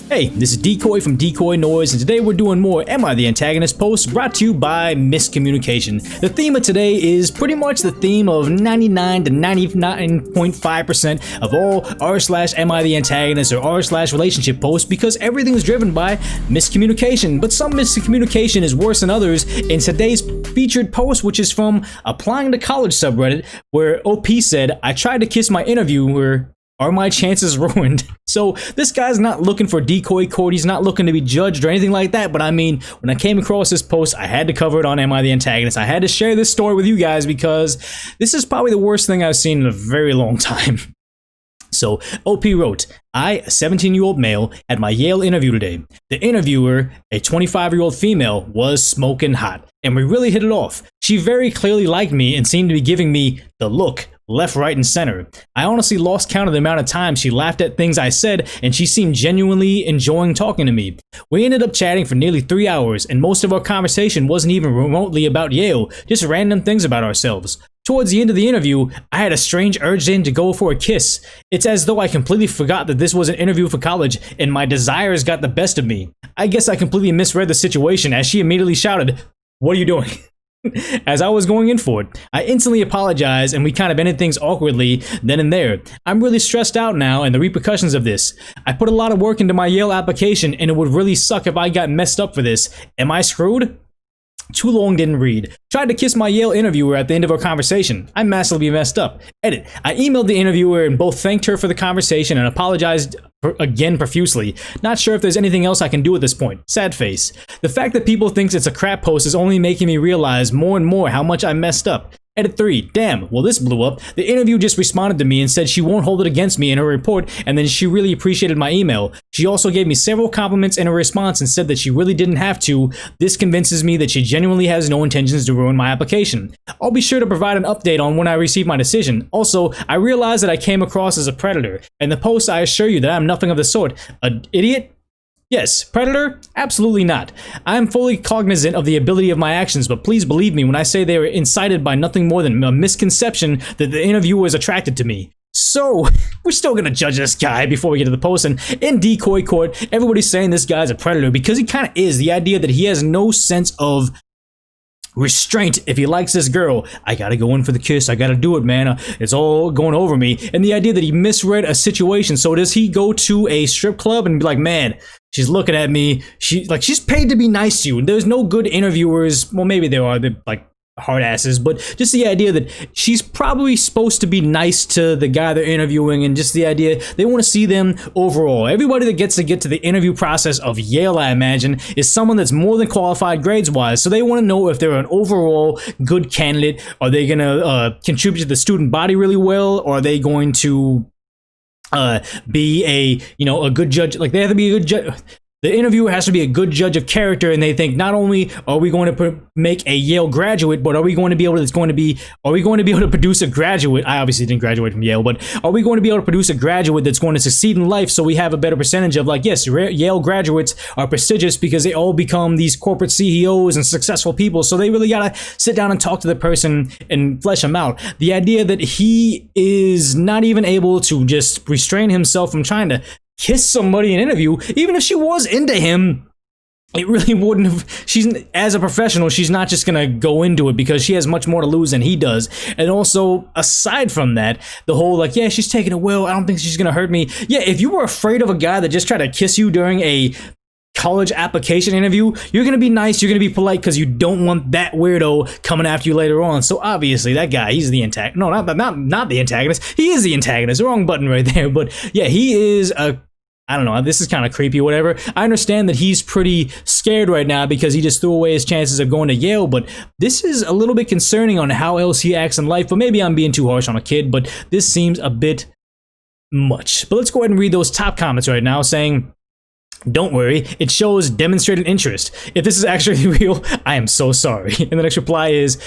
Hey, this is Decoy from DecoyNoise, and today we're doing more Am I the Antagonist posts brought to you by Miscommunication. The theme of today is pretty much the theme of 99 to 99.5% of all r/Am I the Antagonist or r/relationship posts, because everything is driven by miscommunication. But some miscommunication is worse than others. In today's featured post, which is from Applying to College subreddit, where OP said, "I tried to kiss my interviewer. Are my chances ruined?" So this guy's not looking for Decoy Court, he's not looking to be judged or anything like that, but I mean, when I came across this post, I had to cover it on Am I the Antagonist. I had to share this story with you guys because this is probably the worst thing I've seen in a very long time. So OP wrote, "I, a 17-year-old male, had my Yale interview today. The interviewer, a 25-year-old female, was smoking hot, and we really hit it off. She very clearly liked me and seemed to be giving me the look, left, right, and center. I honestly lost count of the amount of times she laughed at things I said, and she seemed genuinely enjoying talking to me. We ended up chatting for nearly 3 hours, and most of our conversation wasn't even remotely about Yale, just random things about ourselves. Towards the end of the interview, I had a strange urge to go for a kiss. It's as though I completely forgot that this was an interview for college, and my desires got the best of me. I guess I completely misread the situation as she immediately shouted, 'What are you doing?' As I was going in for it, I instantly apologized and we kind of ended things awkwardly then and there. I'm really stressed out now and the repercussions of this. I put a lot of work into my Yale application and it would really suck if I got messed up for this. Am I screwed?" Too long didn't read. Tried to kiss my Yale interviewer at the end of our conversation. I massively messed up. Edit. I emailed the interviewer and both thanked her for the conversation and apologized again profusely. Not sure if there's anything else I can do at this point. Sad face. The fact that people thinks it's a crap post is only making me realize more and more how much I messed up. Edit 3. Damn, well this blew up. The interview just responded to me and said she won't hold it against me in her report, and then she really appreciated my email. She also gave me several compliments in her response and said that she really didn't have to. This convinces me that she genuinely has no intentions to ruin my application. I'll be sure to provide an update on when I receive my decision. Also, I realize that I came across as a predator. In the post, I assure you that I'm nothing of the sort. An idiot? Yes. Predator? Absolutely not. I am fully cognizant of the ability of my actions, but please believe me when I say they were incited by nothing more than a misconception that the interviewer is attracted to me. So, we're still gonna judge this guy before we get to the post, and in Decoy Court, everybody's saying this guy's a predator because he kind of is. The idea that he has no sense of restraint. If he likes this girl, I gotta go in for the kiss, I gotta do it, man, it's all going over me. And the idea that he misread a situation. So does he go to a strip club and be like, man, she's looking at me, she's paid to be nice to you? And there's no good interviewers, well maybe there are, they're like hard asses, but just the idea that she's probably supposed to be nice to the guy they're interviewing, and just the idea they want to see them overall. Everybody that gets to the interview process of Yale, I imagine, is someone that's more than qualified grades wise, so they want to know if they're an overall good candidate. Are they gonna contribute to the student body really well, or are they going to be a good judge? Like, they have to be a good judge. The interviewer has to be a good judge of character, and they think not only are we going to make a Yale graduate, but are we going to be able to produce a graduate? I obviously didn't graduate from Yale, but are we going to be able to produce a graduate that's going to succeed in life, so we have a better percentage of, like, yes, Yale graduates are prestigious because they all become these corporate CEOs and successful people, so they really gotta sit down and talk to the person and flesh them out. The idea that he is not even able to just restrain himself from trying to kiss somebody in an interview, even if she was into him, it really wouldn't have. As a professional, she's not just gonna go into it because she has much more to lose than he does. And also, aside from that, the whole like, yeah, she's taking it well, I don't think she's gonna hurt me. Yeah, if you were afraid of a guy that just tried to kiss you during a college application interview, you're gonna be nice, you're gonna be polite, because you don't want that weirdo coming after you later on. So obviously that guy, he's the antagonist. No, not the antagonist. He is the antagonist. Wrong button right there. But yeah, he is a, I don't know, this is kind of creepy or whatever. I understand that he's pretty scared right now because he just threw away his chances of going to Yale, but this is a little bit concerning on how else he acts in life. But maybe I'm being too harsh on a kid, but this seems a bit much. But let's go ahead and read those top comments right now saying, "Don't worry, it shows demonstrated interest. If this is actually real, I am so sorry." And the next reply is,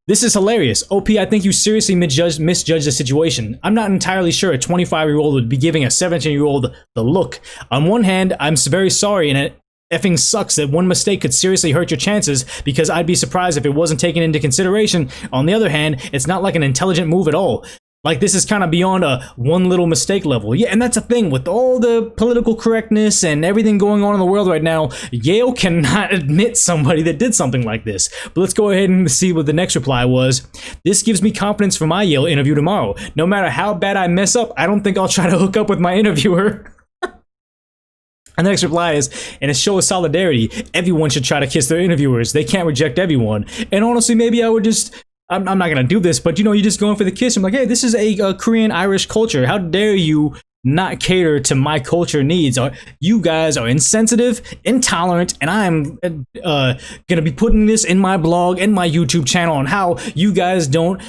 "This is hilarious. OP, I think you seriously misjudged the situation. I'm not entirely sure a 25-year-old would be giving a 17-year-old the look. On one hand, I'm very sorry, and it effing sucks that one mistake could seriously hurt your chances, because I'd be surprised if it wasn't taken into consideration. On the other hand, it's not like an intelligent move at all. Like, this is kind of beyond a one little mistake level. Yeah, and that's a thing with all the political correctness and everything going on in the world right now. Yale cannot admit somebody that did something like this. But let's go ahead and see what the next reply was. This gives me confidence for my Yale interview tomorrow. No matter how bad I mess up, I don't think I'll try to hook up with my interviewer. And the next reply is, in a show of solidarity, everyone should try to kiss their interviewers. They can't reject everyone. And honestly, maybe I would just... I'm not gonna do this, but you know, you're just going for the kiss. I'm like, hey, this is a Korean Irish culture. How dare you not cater to my culture needs? You guys are insensitive, intolerant, and I'm gonna be putting this in my blog and my YouTube channel on how you guys don't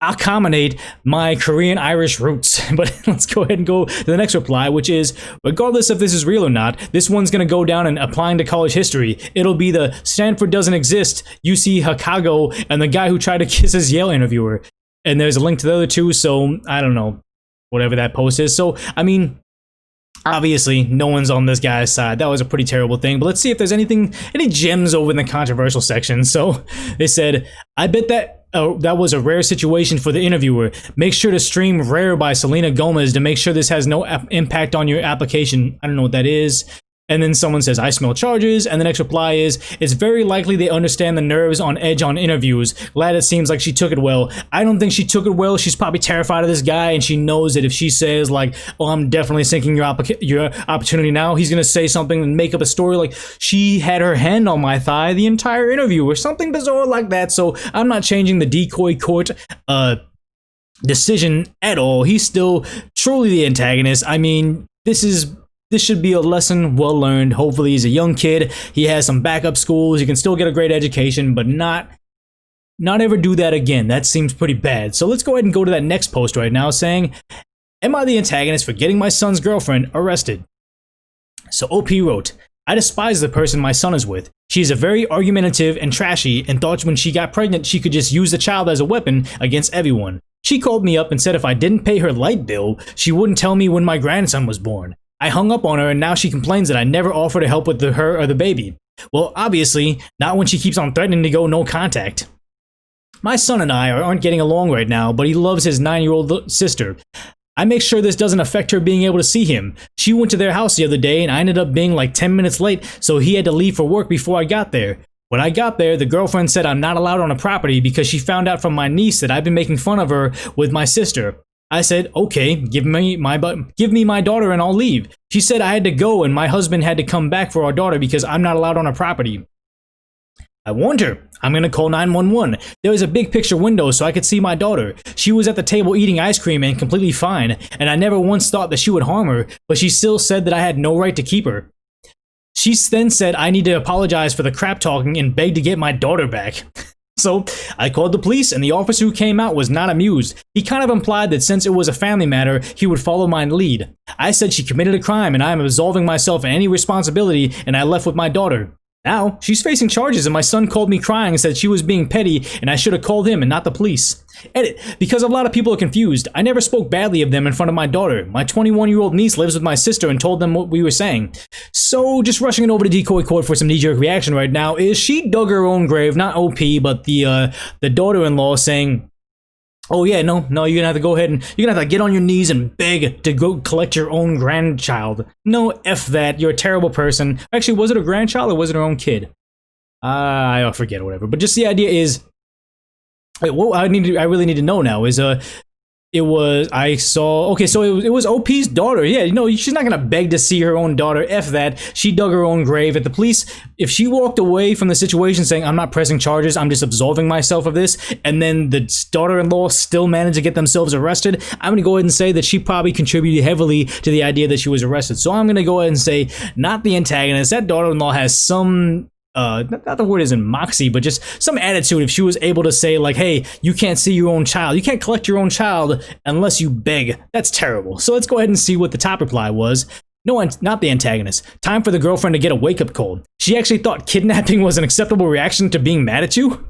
accommodate my Korean Irish roots. But let's go ahead and go to the next reply, which is, regardless if this is real or not, this one's gonna go down in applying to college history. It'll be the Stanford doesn't exist, UC Chicago, and the guy who tried to kiss his Yale interviewer. And there's a link to the other two, so I don't know, whatever that post is. So, I mean, obviously, no one's on this guy's side. That was a pretty terrible thing. But let's see if there's any gems over in the controversial section. So they said, I bet that that was a rare situation for the interviewer. Make sure to stream Rare by Selena Gomez to make sure this has no impact on your application. I don't know what that is. And then someone says, I smell charges. And the next reply is, it's very likely they understand the nerves on edge on interviews. Glad it seems like she took it well. I don't think she took it well. She's probably terrified of this guy, and she knows that if she says like, oh, I'm definitely sinking your opportunity now, he's going to say something and make up a story like she had her hand on my thigh the entire interview or something bizarre like that. So I'm not changing the Decoy Court decision at all. He's still truly the antagonist. I mean, this should be a lesson well learned. Hopefully he's a young kid. He has some backup schools. He can still get a great education, but not ever do that again. That seems pretty bad. So let's go ahead and go to that next post right now saying, am I the antagonist for getting my son's girlfriend arrested? So OP wrote, I despise the person my son is with. She's a very argumentative and trashy and thought when she got pregnant she could just use the child as a weapon against everyone. She called me up and said if I didn't pay her light bill, she wouldn't tell me when my grandson was born. I hung up on her and now she complains that I never offer to help with her or the baby. Well, obviously, not when she keeps on threatening to go no contact. My son and I aren't getting along right now, but he loves his 9-year-old sister. I make sure this doesn't affect her being able to see him. She went to their house the other day and I ended up being like 10 minutes late, so he had to leave for work before I got there. When I got there, the girlfriend said I'm not allowed on the property because she found out from my niece that I've been making fun of her with my sister. I said, okay, give me my daughter and I'll leave. She said I had to go and my husband had to come back for our daughter because I'm not allowed on her property. I warned her, I'm gonna call 911. There was a big picture window so I could see my daughter. She was at the table eating ice cream and completely fine, and I never once thought that she would harm her, but she still said that I had no right to keep her. She then said I need to apologize for the crap talking and begged to get my daughter back. So I called the police and the officer who came out was not amused. He kind of implied that since it was a family matter, he would follow my lead. I said she committed a crime and I am absolving myself of any responsibility, and I left with my daughter. Now, she's facing charges and my son called me crying and said she was being petty and I should have called him and not the police. Edit, because a lot of people are confused, I never spoke badly of them in front of my daughter. My 21-year-old niece lives with my sister and told them what we were saying. So, just rushing it over to Decoy Court for some knee-jerk reaction right now is she dug her own grave, not OP, but the daughter-in-law saying, oh yeah, no, you're gonna have to go ahead and you're gonna have to get on your knees and beg to go collect your own grandchild. No, F that, you're a terrible person. Actually, was it a grandchild or was it her own kid? I forget or whatever. But just the idea is, what I really need to know now is it was OP's daughter. Yeah, you know, she's not gonna beg to see her own daughter. F that. She dug her own grave. At the police, if she walked away from the situation saying, I'm not pressing charges, I'm just absolving myself of this, and then the daughter-in-law still managed to get themselves arrested, I'm gonna go ahead and say that she probably contributed heavily to the idea that she was arrested. So I'm gonna go ahead and say, not the antagonist. That daughter-in-law has some not the word isn't moxie, but just some attitude. If she was able to say like, hey, you can't see your own child, you can't collect your own child unless you beg, that's terrible. So let's go ahead and see what the top reply was. No, not the antagonist. Time for the girlfriend to get a wake-up call. She actually thought kidnapping was an acceptable reaction to being mad at you?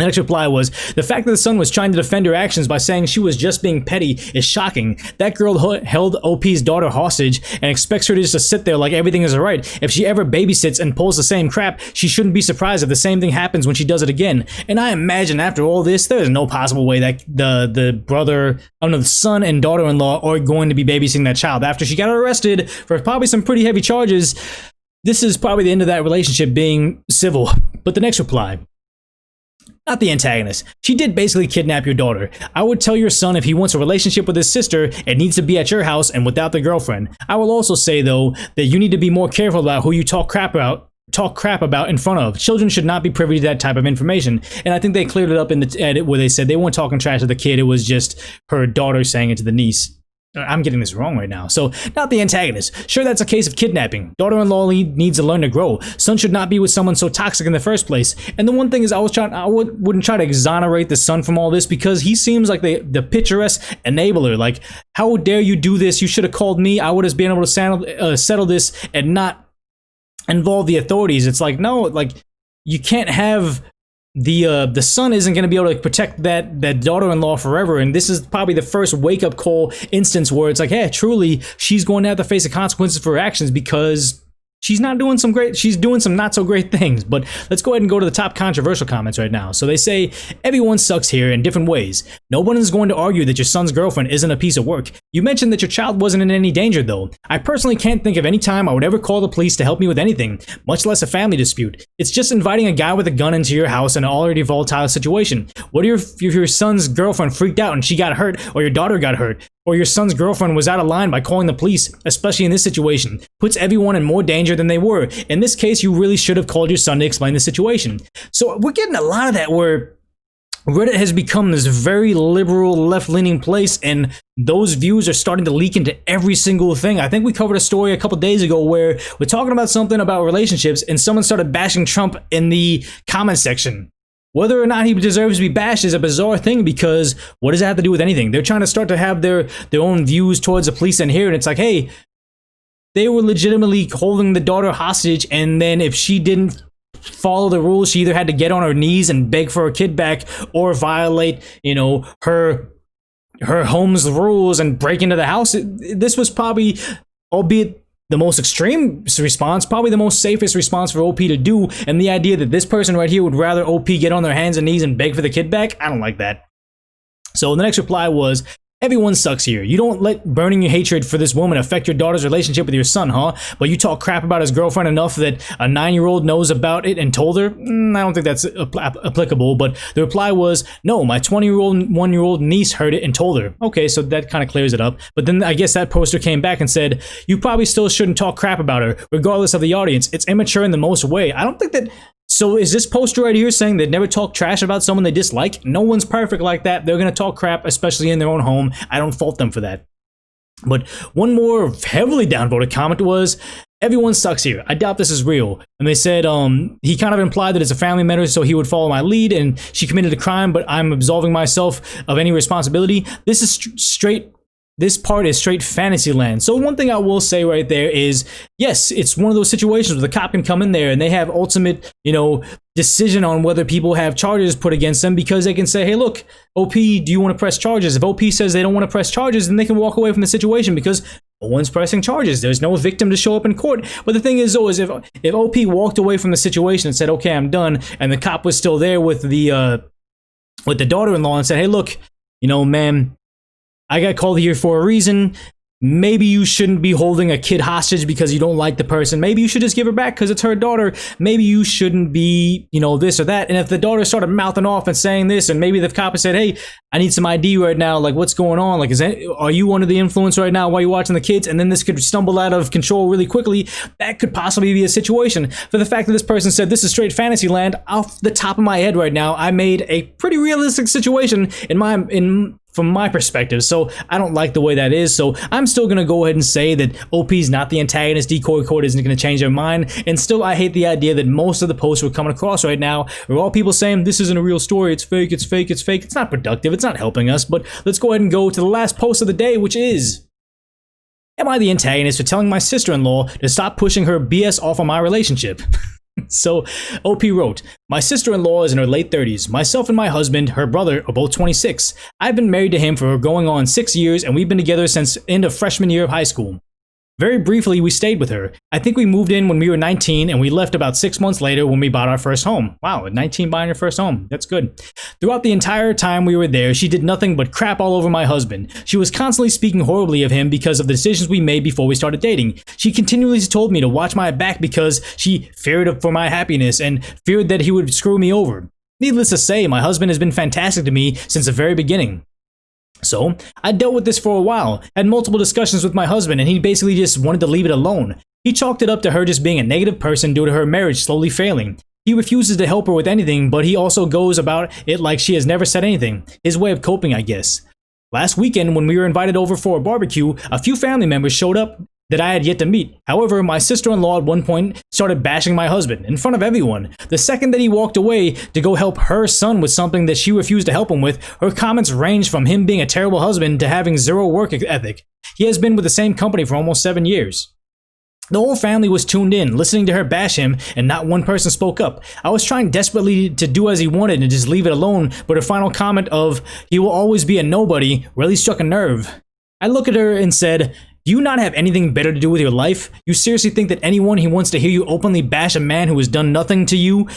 The next reply was, the fact that the son was trying to defend her actions by saying she was just being petty is shocking. That girl held OP's daughter hostage and expects her to just sit there like everything is alright. If she ever babysits and pulls the same crap, she shouldn't be surprised if the same thing happens when she does it again. And I imagine after all this, there is no possible way that the son and daughter-in-law are going to be babysitting that child. After she got arrested for probably some pretty heavy charges, this is probably the end of that relationship being civil. But the next reply, not the antagonist. She did basically kidnap your daughter. I would tell your son if he wants a relationship with his sister, it needs to be at your house and without the girlfriend. I will also say though that you need to be more careful about who you talk crap about in front of. Children should not be privy to that type of information. And I think they cleared it up in the edit where they said they weren't talking trash to the kid. It was just her daughter saying it to the niece. I'm getting this wrong right now. So, not the antagonist. Sure, that's a case of kidnapping. Daughter-in-law needs to learn to grow. Son should not be with someone so toxic in the first place. And the one thing is, I wouldn't try to exonerate the son from all this because he seems like the picturesque enabler. Like, how dare you do this? You should have called me. I would have been able to settle this and not involve the authorities. It's like, no, like, you can't have the son isn't going to be able to protect that daughter-in-law forever, and this is probably the first wake-up call instance where it's like, hey, truly she's going to have to face the consequences for her actions because she's doing some not so great things. But let's go ahead and go to the top controversial comments right now. So they say, everyone sucks here in different ways. No one is going to argue that your son's girlfriend isn't a piece of work. You mentioned that your child wasn't in any danger though. I personally can't think of any time I would ever call the police to help me with anything, much less a family dispute. It's just inviting a guy with a gun into your house in an already volatile situation. What if your son's girlfriend freaked out and she got hurt, or your daughter got hurt, or your son's girlfriend was out of line by calling the police, especially in this situation? Puts everyone in more danger than they were. In this case, you really should have called your son to explain the situation. So we're getting a lot of that where Reddit has become this very liberal, left-leaning place, and those views are starting to leak into every single thing. I think we covered a story a couple days ago where we're talking about something about relationships, and someone started bashing Trump in the comment section. Whether or not he deserves to be bashed is a bizarre thing because what does that have to do with anything? They're trying to start to have their own views towards the police in here, and it's like, hey, they were legitimately holding the daughter hostage, and then if she didn't follow the rules, she either had to get on her knees and beg for her kid back or violate, her home's rules and break into the house. This was probably, albeit the most extreme response, probably the most safest response for OP to do, and the idea that this person right here would rather OP get on their hands and knees and beg for the kid back, I don't like that. So the next reply was, everyone sucks here. You don't let burning your hatred for this woman affect your daughter's relationship with your son, huh? But you talk crap about his girlfriend enough that a 9-year-old knows about it and told her? I don't think that's applicable, but the reply was, no, my 20-year-old and 1-year-old niece heard it and told her. Okay, so that kind of clears it up. But then I guess that poster came back and said, you probably still shouldn't talk crap about her, regardless of the audience. It's immature in the most way. I don't think that... So is this poster right here saying they'd never talk trash about someone they dislike? No one's perfect like that. They're going to talk crap, especially in their own home. I don't fault them for that. But one more heavily downvoted comment was, everyone sucks here. I doubt this is real. And they said he kind of implied that it's a family matter, so he would follow my lead, and she committed a crime, but I'm absolving myself of any responsibility. This is This part is straight fantasy land. So one thing I will say right there is, yes, it's one of those situations where the cop can come in there and they have ultimate, decision on whether people have charges put against them, because they can say, hey, look, OP, do you want to press charges? If OP says they don't want to press charges, then they can walk away from the situation because no one's pressing charges. There's no victim to show up in court. But the thing is, though, is if OP walked away from the situation and said, okay, I'm done, and the cop was still there with the daughter-in-law and said, hey, look, ma'am, I got called here for a reason. Maybe you shouldn't be holding a kid hostage because you don't like the person. Maybe you should just give her back because it's her daughter. Maybe you shouldn't be, this or that. And if the daughter started mouthing off and saying this, and maybe the cop said, hey, I need some ID right now. Like, what's going on? Like, are you under the influence right now while you're watching the kids? And then this could stumble out of control really quickly. That could possibly be a situation. For the fact that this person said this is straight fantasy land, off the top of my head right now, I made a pretty realistic situation from my perspective. So I don't like the way that is. So I'm still going to go ahead and say that OP's not the antagonist. Decoy Court isn't going to change their mind. And still, I hate the idea that most of the posts we're coming across right now are all people saying this isn't a real story. It's fake. It's fake. It's fake. It's not productive. It's not helping us. But let's go ahead and go to the last post of the day, which is, am I the antagonist for telling my sister-in-law to stop pushing her BS off of my relationship? So, OP wrote, my sister-in-law is in her late 30s. Myself and my husband, her brother, are both 26. I've been married to him for going on 6 years, and we've been together since end of freshman year of high school. Very briefly, we stayed with her. I think we moved in when we were 19, and we left about 6 months later when we bought our first home. Wow, at 19 buying your first home. That's good. Throughout the entire time we were there, she did nothing but crap all over my husband. She was constantly speaking horribly of him because of the decisions we made before we started dating. She continually told me to watch my back because she feared for my happiness and feared that he would screw me over. Needless to say, my husband has been fantastic to me since the very beginning. So, I dealt with this for a while, had multiple discussions with my husband, and he basically just wanted to leave it alone. He chalked it up to her just being a negative person due to her marriage slowly failing. He refuses to help her with anything, but he also goes about it like she has never said anything. His way of coping, I guess. Last weekend, when we were invited over for a barbecue, a few family members showed up that I had yet to meet. However, my sister-in-law at one point started bashing my husband in front of everyone. The second that he walked away to go help her son with something that she refused to help him with, her comments ranged from him being a terrible husband to having zero work ethic. He has been with the same company for almost 7 years. The whole family was tuned in, listening to her bash him, and not one person spoke up. I was trying desperately to do as he wanted and just leave it alone, but her final comment of, "he will always be a nobody," really struck a nerve. I looked at her and said, do you not have anything better to do with your life? You seriously think that anyone who wants to hear you openly bash a man who has done nothing to you?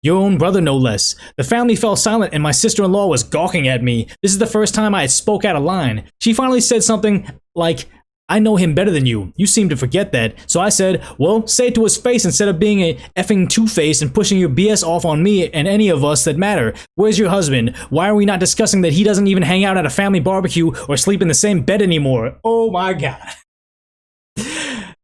Your own brother, no less. The family fell silent and my sister-in-law was gawking at me. This is the first time I had spoke out a line. She finally said something like, I know him better than you. You seem to forget that. So I said, well, say it to his face instead of being a effing two-faced and pushing your BS off on me and any of us that matter. Where's your husband? Why are we not discussing that he doesn't even hang out at a family barbecue or sleep in the same bed anymore? Oh my God.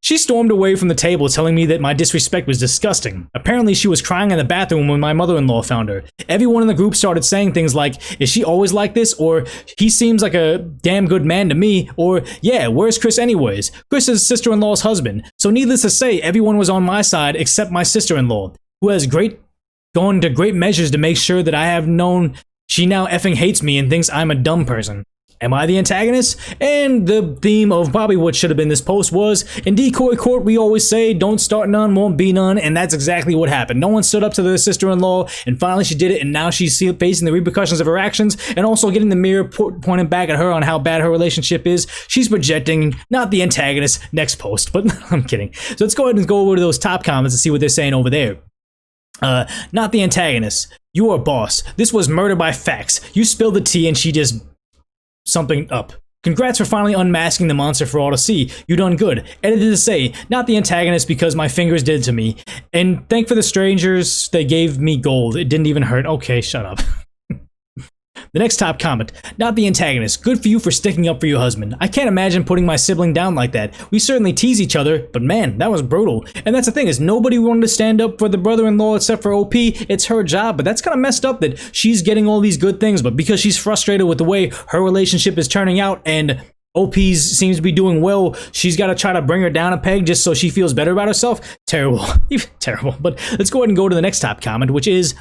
She stormed away from the table telling me that my disrespect was disgusting. Apparently she was crying in the bathroom when my mother-in-law found her. Everyone in the group started saying things like, is she always like this? Or, he seems like a damn good man to me. Or, yeah, where's Chris anyways? Chris is sister-in-law's husband. So needless to say, everyone was on my side except my sister-in-law, who has gone to great measures to make sure that I have known she now effing hates me and thinks I'm a dumb person. Am I the antagonist? And the theme of probably what should have been this post was, in Decoy Court, we always say, don't start none, won't be none, and that's exactly what happened. No one stood up to their sister-in-law, and finally she did it, and now she's facing the repercussions of her actions, and also getting the mirror pointing back at her on how bad her relationship is. She's projecting, not the antagonist. Next post, but I'm kidding. So let's go ahead and go over to those top comments and see what they're saying over there. Not the antagonist. You are boss. This was murder by facts. You spilled the tea and she just something up. Congrats for finally unmasking the monster for all to see. You done good. Edited to say, not the antagonist because my fingers did it to me. And thank for the strangers, they gave me gold. It didn't even hurt. Okay, shut up. The next top comment, not the antagonist. Good for you for sticking up for your husband. I can't imagine putting my sibling down like that. We certainly tease each other, but man, that was brutal. And that's the thing, is nobody wanted to stand up for the brother-in-law except for OP. It's her job, but that's kind of messed up that she's getting all these good things, but because she's frustrated with the way her relationship is turning out and OP's seems to be doing well, she's got to try to bring her down a peg just so she feels better about herself. Terrible. Terrible. But let's go ahead and go to the next top comment, which is,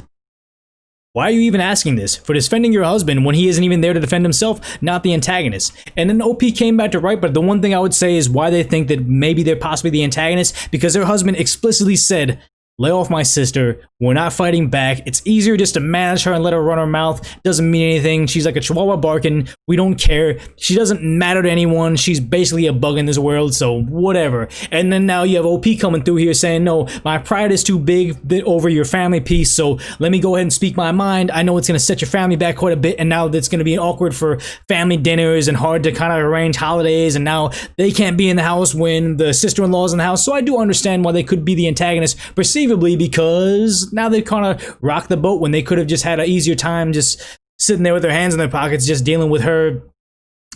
why are you even asking this? For defending your husband when he isn't even there to defend himself, not the antagonist. And then OP came back to write, but the one thing I would say is why they think that maybe they're possibly the antagonist, because their husband explicitly said, lay off my sister, we're not fighting back, it's easier just to manage her and let her run her mouth, doesn't mean anything, she's like a chihuahua barking, we don't care, she doesn't matter to anyone, she's basically a bug in this world, so whatever. And then now you have OP coming through here saying, no, my pride is too big over your family piece, so let me go ahead and speak my mind. I know it's going to set your family back quite a bit, and now that's going to be awkward for family dinners and hard to kind of arrange holidays, and now they can't be in the house when the sister-in-law's in the house, so I do understand why they could be the antagonist, perceivably, because now they kind of rock the boat when they could have just had an easier time just sitting there with their hands in their pockets just dealing with her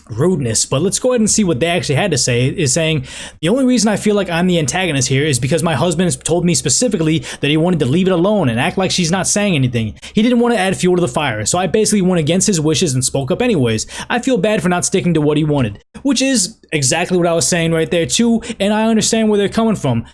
rudeness. But let's go ahead and see what they actually had to say. Is saying, the only reason I feel like I'm the antagonist here is because my husband has told me specifically that he wanted to leave it alone and act like she's not saying anything. He didn't want to add fuel to the fire, so I basically went against his wishes and spoke up anyways. I feel bad for not sticking to what he wanted, which is exactly what I was saying right there too, and I understand where they're coming from.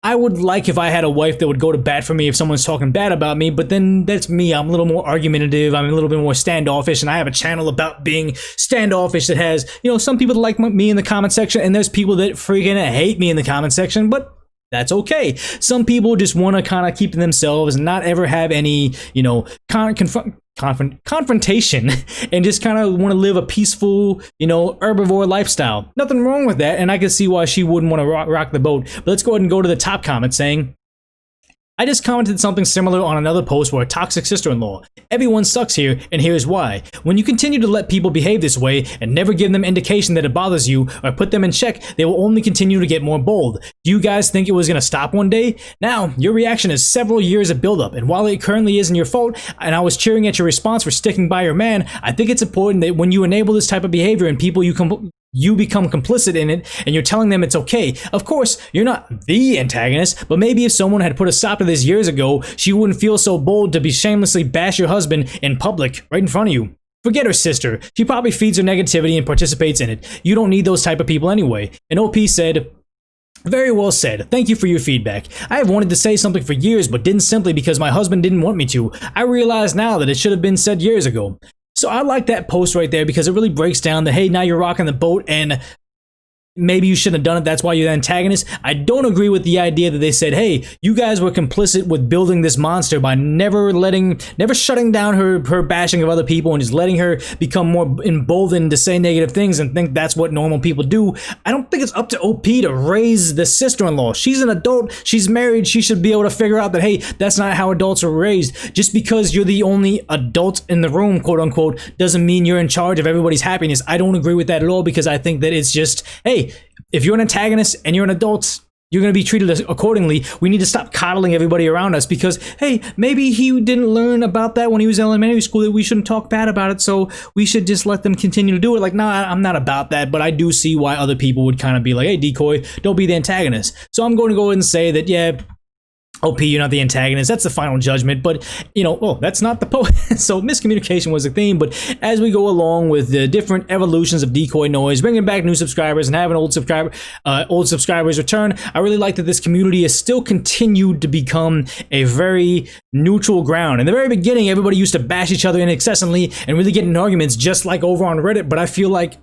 I would like if I had a wife that would go to bat for me if someone's talking bad about me, but then that's me. I'm a little more argumentative. I'm a little bit more standoffish, and I have a channel about being standoffish that has, you know, some people that like me in the comment section, and there's people that freaking hate me in the comment section, but That's okay. Some people just want to kind of keep to themselves and not ever have any, you know, confrontation and just kind of want to live a peaceful, you know, herbivore lifestyle. Nothing wrong with that, and I can see why she wouldn't want to rock the boat. But let's go ahead and go to the top comment saying, I just commented something similar on another post where a toxic sister-in-law. Everyone sucks here, and here's why. When you continue to let people behave this way and never give them indication that it bothers you or put them in check, they will only continue to get more bold. Do you guys think it was going to stop one day? Now, your reaction is several years of buildup, and while it currently isn't your fault, and I was cheering at your response for sticking by your man, I think it's important that when you enable this type of behavior and people you become complicit in it and you're telling them it's okay. Of course, you're not the antagonist, but maybe if someone had put a stop to this years ago, she wouldn't feel so bold to be shamelessly bash your husband in public, right in front of you. Forget her sister. She probably feeds her negativity and participates in it. You don't need those type of people anyway. And OP said, very well said. Thank you for your feedback. I have wanted to say something for years, but didn't simply because my husband didn't want me to. I realize now that it should have been said years ago. So I like that post right there because it really breaks down the, hey, now you're rocking the boat and maybe you shouldn't have done it, that's why you're the antagonist. I don't agree with the idea that they said, hey, you guys were complicit with building this monster by never shutting down her bashing of other people and just letting her become more emboldened to say negative things and think that's what normal people do. I don't think it's up to OP to raise the sister-in-law. She's an adult, she's married, she should be able to figure out that, hey, that's not how adults are raised. Just because you're the only adult in the room, quote unquote, doesn't mean you're in charge of everybody's happiness. I don't agree with that at all because I think that it's just, hey, if you're an antagonist and you're an adult, you're going to be treated accordingly. We need to stop coddling everybody around us because, hey, maybe he didn't learn about that when he was in elementary school, that we shouldn't talk bad about it, so we should just let them continue to do it. Like, nah, I'm not about that, but I do see why other people would kind of be like, hey, Decoy, don't be the antagonist. So I'm going to go ahead and say that, yeah, OP, you're not the antagonist. That's the final judgment, but, you know, well, that's not the post. So miscommunication was the theme, but as we go along with the different evolutions of DecoyNoise, bringing back new subscribers and having old subscribers return, I really like that this community has still continued to become a very neutral ground. In the very beginning, everybody used to bash each other incessantly and really get in arguments just like over on Reddit, but I feel like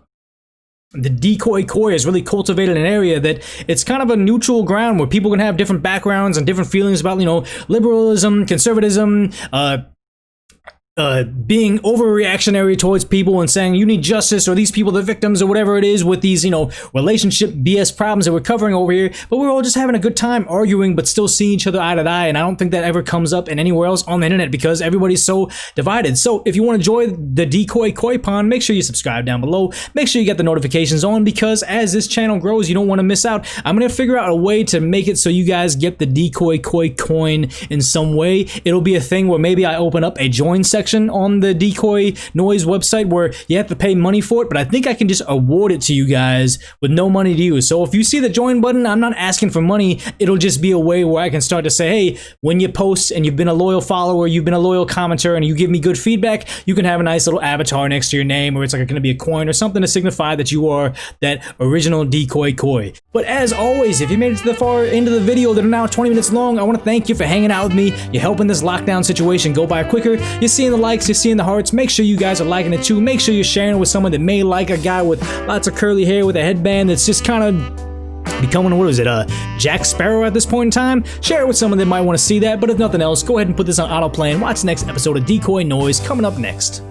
the Decoy Court has really cultivated an area that it's kind of a neutral ground where people can have different backgrounds and different feelings about, you know, liberalism, conservatism, being overreactionary towards people and saying you need justice or these people are the victims or whatever it is with these, you know, relationship BS problems that we're covering over here. But we're all just having a good time arguing but still seeing each other eye to eye, and I don't think that ever comes up in anywhere else on the internet because everybody's so divided. So if you want to join the Decoy Koi Pond, make sure you subscribe down below. Make sure you get the notifications on because as this channel grows, you don't want to miss out. I'm going to figure out a way to make it so you guys get the Decoy Koi coin in some way. It'll be a thing where maybe I open up a join section on the DecoyNoise website where you have to pay money for it, but I think I can just award it to you guys with no money to use. So if you see the join button, I'm not asking for money. It'll just be a way where I can start to say, hey, when you post and you've been a loyal follower, you've been a loyal commenter, and you give me good feedback, you can have a nice little avatar next to your name, or it's like going to be a coin or something to signify that you are that original Decoy Koi. But as always, if you made it to the far end of the video that are now 20 minutes long, I want to thank you for hanging out with me. You're helping this lockdown situation go by quicker. You're seeing the likes, you're seeing the hearts. Make sure you guys are liking it too. Make sure you're sharing it with someone that may like a guy with lots of curly hair with a headband that's just kind of becoming, what is it, Jack Sparrow at this point in time. Share it with someone that might want to see that, but if nothing else, go ahead and put this on autoplay and watch the next episode of DecoyNoise coming up next.